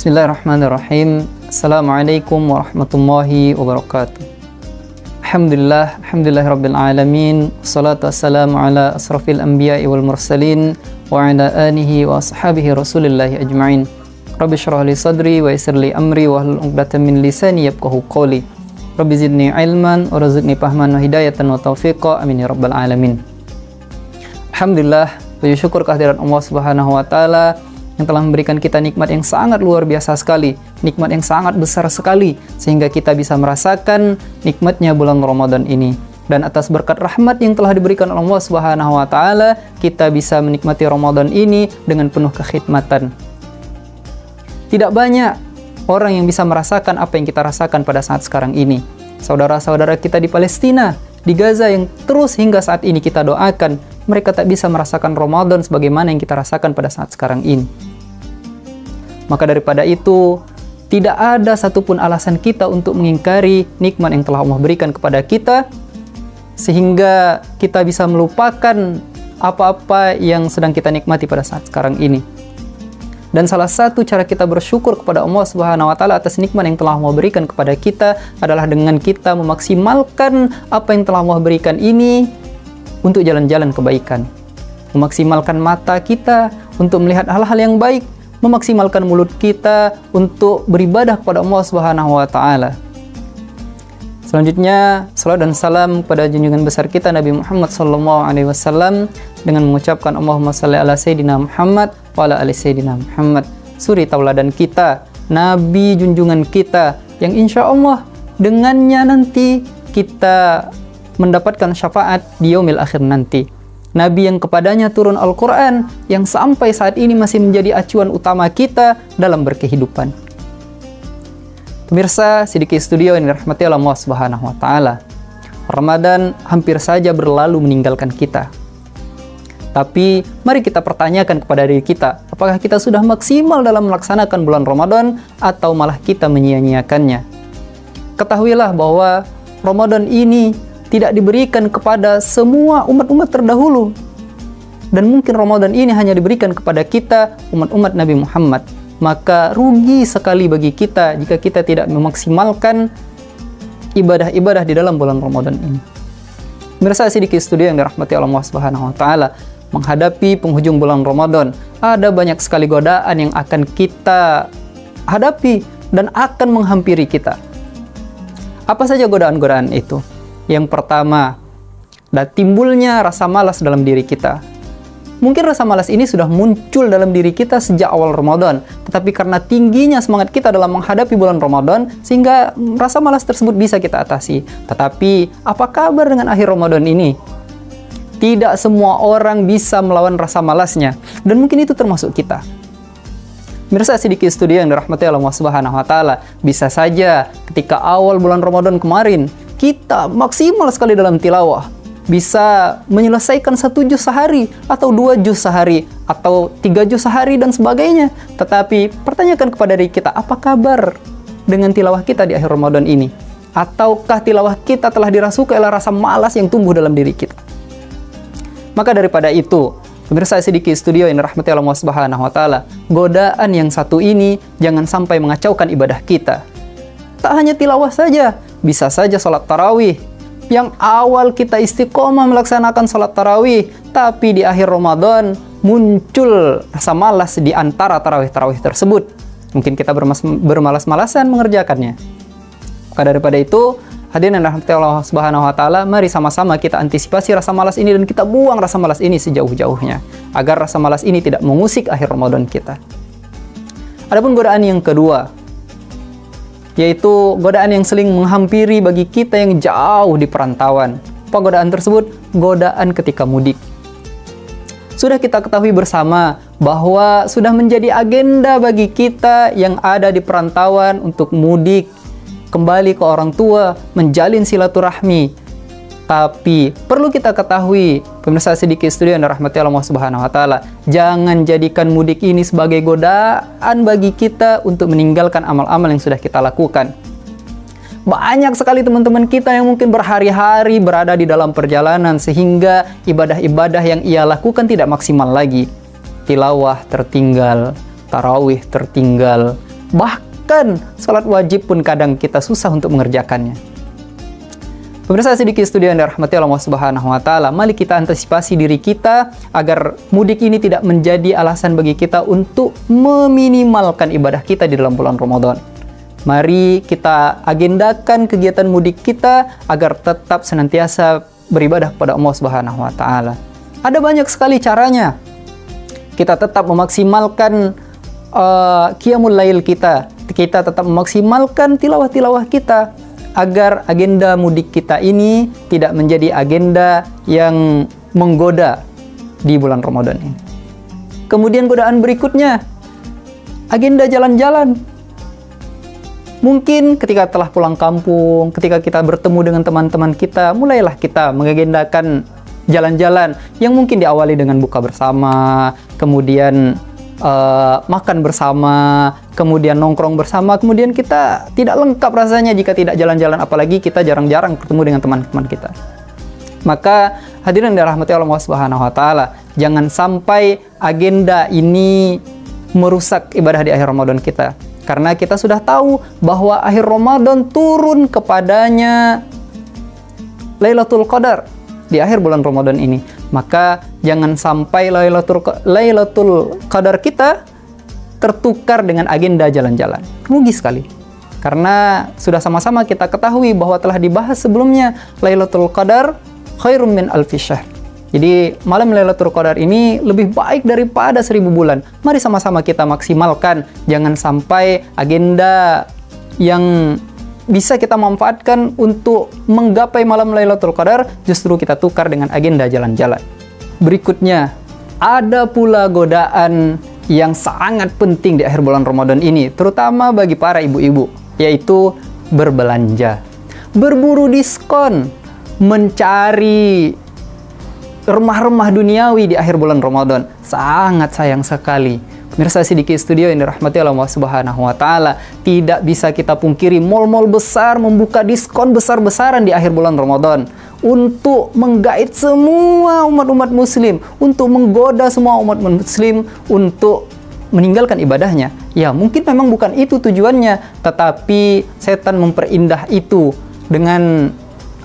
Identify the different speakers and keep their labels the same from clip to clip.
Speaker 1: Bismillahirrahmanirrahim. Assalamualaikum warahmatullahi wabarakatuh. Alhamdulillahirabbil alamin. Wassalatu wassalamu ala asrafil anbiya'i wal mursalin wa ala alihi wa ashabihi rasulillahi ajma'in. Rabbi shrah li sadri wa yassir li amri wa hlul 'uqdatam min lisani yafqahu qawli. Rabbi zidni ilman wa rzuqni fahman wa hidayatan wa taufiqa. Amin ya rabbal alamin. Alhamdulillah, puji syukur kehadirat Allah Subhanahu wa taala yang telah memberikan kita nikmat yang sangat luar biasa sekali, nikmat yang sangat besar sekali, sehingga kita bisa merasakan nikmatnya bulan Ramadan ini. Dan atas berkat rahmat yang telah diberikan Allah Subhanahu wa taala, kita bisa menikmati Ramadan ini dengan penuh kekhidmatan. Tidak banyak orang yang bisa merasakan apa yang kita rasakan pada saat sekarang ini. Saudara-saudara kita di Palestina, di Gaza yang terus hingga saat ini kita doakan, mereka tak bisa merasakan Ramadan sebagaimana yang kita rasakan pada saat sekarang ini. Maka daripada itu, tidak ada satupun alasan kita untuk mengingkari nikmat yang telah Allah berikan kepada kita, sehingga kita bisa melupakan apa-apa yang sedang kita nikmati pada saat sekarang ini. Dan salah satu cara kita bersyukur kepada Allah Subhanahu wa taala atas nikmat yang telah Allah berikan kepada kita adalah dengan kita memaksimalkan apa yang telah Allah berikan ini untuk jalan-jalan kebaikan. Memaksimalkan mata kita untuk melihat hal-hal yang baik, memaksimalkan mulut kita untuk beribadah kepada Allah Subhanahu wa taala. Selanjutnya, salawat dan salam kepada junjungan besar kita Nabi Muhammad sallallahu alaihi wasallam dengan mengucapkan Allahumma shalli ala sayyidina Muhammad wa ala ali sayyidina Muhammad. Suri tauladan kita, Nabi junjungan kita yang insya Allah dengannya nanti kita mendapatkan syafaat di yaumil akhir nanti. Nabi yang kepadanya turun Al-Quran yang sampai saat ini masih menjadi acuan utama kita dalam berkehidupan. Pemirsa Sidiki Studio yang dirahmati Allah Subhanahu wa taala. Ramadan hampir saja berlalu meninggalkan kita. Tapi mari kita pertanyakan kepada diri kita, apakah kita sudah maksimal dalam melaksanakan bulan Ramadan atau malah kita menyia-nyiakannya? Ketahuilah bahwa Ramadan ini tidak diberikan kepada semua umat-umat terdahulu. Dan mungkin Ramadan ini hanya diberikan kepada kita, umat-umat Nabi Muhammad. Maka rugi sekali bagi kita jika kita tidak memaksimalkan ibadah-ibadah di dalam bulan Ramadan ini. Pemirsa Sidiki Studio yang dirahmati Allah Subhanahu wa taala, menghadapi penghujung bulan Ramadan, ada banyak sekali godaan yang akan kita hadapi dan akan menghampiri kita. Apa saja godaan-godaan itu? Yang pertama, timbulnya rasa malas dalam diri kita. Mungkin rasa malas ini sudah muncul dalam diri kita sejak awal Ramadan, tetapi karena tingginya semangat kita dalam menghadapi bulan Ramadan, sehingga rasa malas tersebut bisa kita atasi. Tetapi, apa kabar dengan akhir Ramadan ini? Tidak semua orang bisa melawan rasa malasnya, dan mungkin itu termasuk kita. Mirsa Sidiki Studio yang dirahmati Allah Subhanahu wa taala, bisa saja ketika awal bulan Ramadan kemarin, kita maksimal sekali dalam tilawah, bisa menyelesaikan 1 juz sehari, atau 2 juz sehari, atau 3 juz sehari, dan sebagainya. Tetapi, pertanyakan kepada diri kita, apa kabar dengan tilawah kita di akhir Ramadan ini? Ataukah tilawah kita telah dirasuki oleh rasa malas yang tumbuh dalam diri kita? Maka daripada itu, pemirsa Sidiki Studio yang dirahmati Allah Subhanahu wa taala, godaan yang satu ini jangan sampai mengacaukan ibadah kita. Tak hanya tilawah saja, bisa saja sholat tarawih. Yang awal kita istiqomah melaksanakan sholat tarawih, tapi di akhir Ramadan muncul rasa malas di antara tarawih-tarawih tersebut. Mungkin kita bermalas-malasan mengerjakannya. Maka daripada itu, hadirin yang dirahmati Allah Subhanahu wa taala, mari sama-sama kita antisipasi rasa malas ini dan kita buang rasa malas ini sejauh-jauhnya, agar rasa malas ini tidak mengusik akhir Ramadan kita. Adapun godaan yang kedua, yaitu godaan yang sering menghampiri bagi kita yang jauh di perantauan. Apa godaan tersebut? Godaan ketika mudik. Sudah kita ketahui bersama bahwa sudah menjadi agenda bagi kita yang ada di perantauan untuk mudik, kembali ke orang tua, menjalin silaturahmi. Tapi perlu kita ketahui, pemirsa Sidiki Studio yang dirahmati Allah Subhanahu wa taala, jangan jadikan mudik ini sebagai godaan bagi kita untuk meninggalkan amal-amal yang sudah kita lakukan. Banyak sekali teman-teman kita yang mungkin berhari-hari berada di dalam perjalanan sehingga ibadah-ibadah yang ia lakukan tidak maksimal lagi. Tilawah tertinggal, tarawih tertinggal, Bahkan sholat wajib pun kadang kita susah untuk mengerjakannya. Pemirsa sedikit studio yang dirahmati Allah Subhanahu wa Ta'ala, mari kita antisipasi diri kita agar mudik ini tidak menjadi alasan bagi kita untuk meminimalkan ibadah kita di dalam bulan Ramadan. Mari kita agendakan kegiatan mudik kita agar tetap senantiasa beribadah kepada Allah Subhanahu wa Ta'ala. Ada banyak sekali caranya. Kita tetap memaksimalkan qiyamul lail kita. Kita tetap memaksimalkan tilawah-tilawah kita agar agenda mudik kita ini tidak menjadi agenda yang menggoda di bulan Ramadan ini. Kemudian godaan berikutnya, agenda jalan-jalan. Mungkin ketika telah pulang kampung, ketika kita bertemu dengan teman-teman kita, mulailah kita mengagendakan jalan-jalan yang mungkin diawali dengan buka bersama, kemudian makan bersama, kemudian nongkrong bersama, kemudian kita tidak lengkap rasanya jika tidak jalan-jalan, apalagi kita jarang-jarang bertemu dengan teman-teman kita. Maka hadirin dirahmati Allah Subhanahu wa Ta'ala, jangan sampai agenda ini merusak ibadah di akhir Ramadan kita. Karena kita sudah tahu bahwa akhir Ramadan turun kepadanya Lailatul Qadar di akhir bulan Ramadan ini. Maka jangan sampai Lailatul Qadar kita tertukar dengan agenda jalan-jalan. Rugi sekali. Karena sudah sama-sama kita ketahui bahwa telah dibahas sebelumnya, Lailatul Qadar khairum min alfi syahr. Jadi malam Lailatul Qadar ini lebih baik daripada 1000 bulan. Mari sama-sama kita maksimalkan. Jangan sampai agenda yang bisa kita manfaatkan untuk menggapai malam Lailatul Qadar justru kita tukar dengan agenda jalan-jalan. Berikutnya, ada pula godaan yang sangat penting di akhir bulan Ramadan ini, terutama bagi para ibu-ibu, yaitu berbelanja. Berburu diskon, mencari remah-remah duniawi di akhir bulan Ramadan. Sangat sayang sekali. Pemirsa sedikit studio yang dirahmati Allah Subhanahu wa Ta'ala, tidak bisa kita pungkiri mal-mal besar membuka diskon besar-besaran di akhir bulan Ramadan untuk menggait semua umat-umat muslim, untuk menggoda semua umat muslim untuk meninggalkan ibadahnya. Ya, mungkin memang bukan itu tujuannya, tetapi setan memperindah itu dengan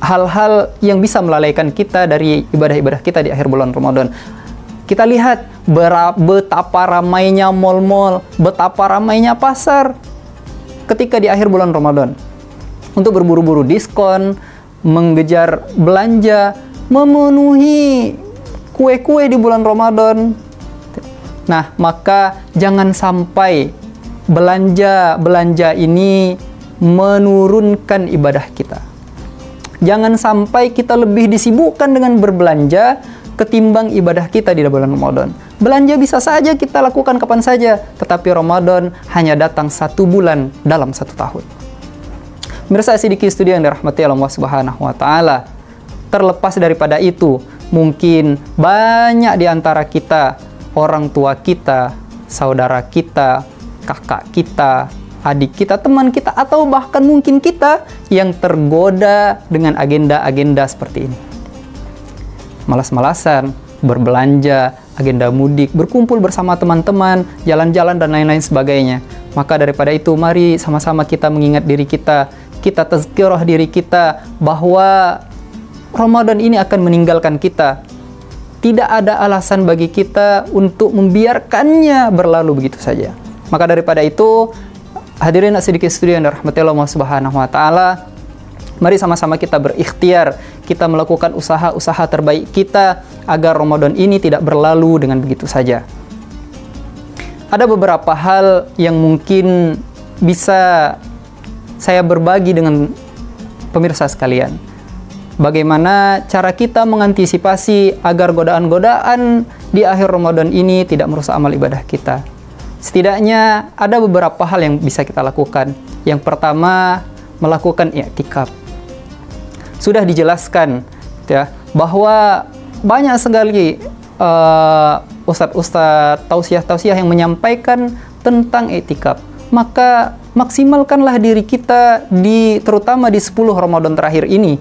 Speaker 1: hal-hal yang bisa melalaikan kita dari ibadah-ibadah kita di akhir bulan Ramadan. Kita lihat betapa ramainya mal-mal, betapa ramainya pasar ketika di akhir bulan Ramadan. Untuk berburu-buru diskon, mengejar belanja, memenuhi kue-kue di bulan Ramadan. Nah, maka jangan sampai belanja ini menurunkan ibadah kita. Jangan sampai kita lebih disibukkan dengan berbelanja ketimbang ibadah kita di bulan Ramadan. Belanja bisa saja kita lakukan kapan saja, tetapi Ramadan hanya datang 1 bulan dalam 1 tahun. Pemirsa sedikit studio yang dirahmati Allah Subhanahu wa Ta'ala, terlepas daripada itu, mungkin banyak di antara kita, orang tua kita, saudara kita, kakak kita, adik kita, teman kita, atau bahkan mungkin kita yang tergoda dengan agenda-agenda seperti ini. Malas-malasan, berbelanja, agenda mudik, berkumpul bersama teman-teman, jalan-jalan, dan lain-lain sebagainya. Maka daripada itu, mari sama-sama kita mengingat diri kita, kita tazkirah diri kita bahwa Ramadan ini akan meninggalkan kita. Tidak ada alasan bagi kita untuk membiarkannya berlalu begitu saja. Maka daripada itu, hadirin sedikit studio yang dirahmati Allah Subhanahu wa Ta'ala, mari sama-sama kita berikhtiar, kita melakukan usaha-usaha terbaik kita agar Ramadan ini tidak berlalu dengan begitu saja. Ada beberapa hal yang mungkin bisa saya berbagi dengan pemirsa sekalian. Bagaimana cara kita mengantisipasi agar godaan-godaan di akhir Ramadan ini tidak merusak amal ibadah kita. Setidaknya ada beberapa hal yang bisa kita lakukan. Yang pertama, melakukan i'tikaf. Sudah dijelaskan ya bahwa banyak sekali ustadz-ustadz, tausiah-tausiah yang menyampaikan tentang i'tikaf. Maka maksimalkanlah diri kita terutama di 10 Ramadan terakhir ini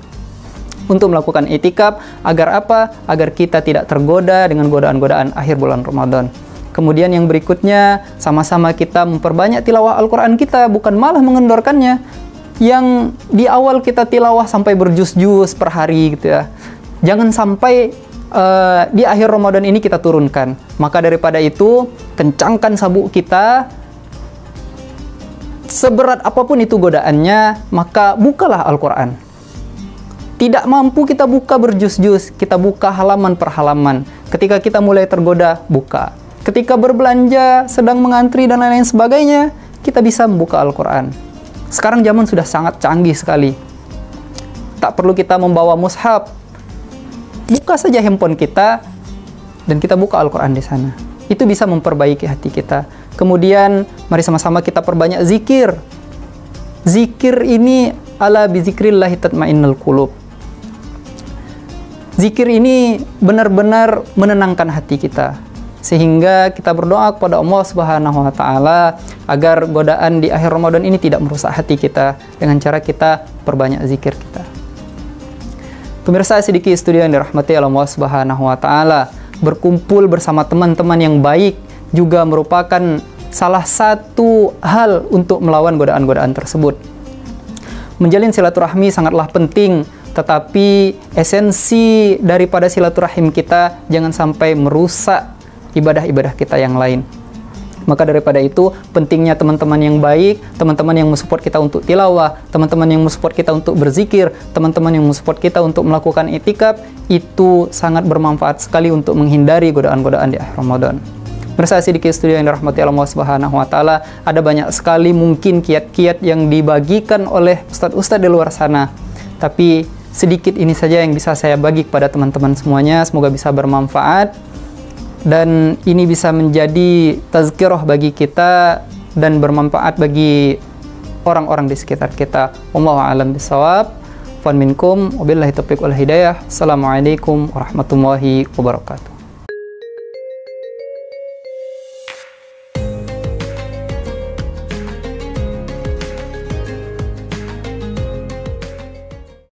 Speaker 1: untuk melakukan i'tikaf. Agar apa? Agar kita tidak tergoda dengan godaan-godaan akhir bulan Ramadan. Kemudian yang berikutnya, sama-sama kita memperbanyak tilawah Al-Quran kita, bukan malah mengendorkannya. Yang di awal kita tilawah sampai berjuz-juz per hari gitu ya. Jangan sampai di akhir Ramadan ini kita turunkan. Maka daripada itu, kencangkan sabuk kita. Seberat apapun itu godaannya, maka bukalah Al-Quran. Tidak mampu kita buka berjuz-juz, kita buka halaman per halaman. Ketika kita mulai tergoda, buka. Ketika berbelanja, sedang mengantri dan lain-lain sebagainya, kita bisa membuka Al-Quran. Sekarang zaman sudah sangat canggih sekali. Tak perlu kita membawa mushaf. Buka saja handphone kita, dan kita buka Al-Quran di sana. Itu bisa memperbaiki hati kita. Kemudian, mari sama-sama kita perbanyak zikir. Zikir ini, ala bizikrillahi tatmainnul qulub. Zikir ini benar-benar menenangkan hati kita. Sehingga kita berdoa kepada Allah Subhanahu wa Ta'ala agar godaan di akhir Ramadan ini tidak merusak hati kita dengan cara kita perbanyak zikir kita. Pemirsa Sidiki Studio yang dirahmati Allah Subhanahu wa Ta'ala, berkumpul bersama teman-teman yang baik juga merupakan salah satu hal untuk melawan godaan-godaan tersebut. Menjalin silaturahmi sangatlah penting, tetapi esensi daripada silaturahim kita jangan sampai merusak ibadah-ibadah kita yang lain. Maka daripada itu, pentingnya teman-teman yang baik, teman-teman yang mensupport kita untuk tilawah, teman-teman yang mensupport kita untuk berzikir, teman-teman yang mensupport kita untuk melakukan itikaf, itu sangat bermanfaat sekali untuk menghindari godaan-godaan di akhir Ramadan. Pemirsa Sidiki Studio yang dirahmati Allah Subhanahu wa Ta'ala, ada banyak sekali mungkin kiat-kiat yang dibagikan oleh ustadz-ustadz di luar sana. Tapi sedikit ini saja yang bisa saya bagi kepada teman-teman semuanya, semoga bisa bermanfaat. Dan ini bisa menjadi tazkirah bagi kita dan bermanfaat bagi orang-orang di sekitar kita. Wallahu a'lam bishawab. Wan minkum wabillahi taufiq wal hidayah. Assalamualaikum warahmatullahi wabarakatuh.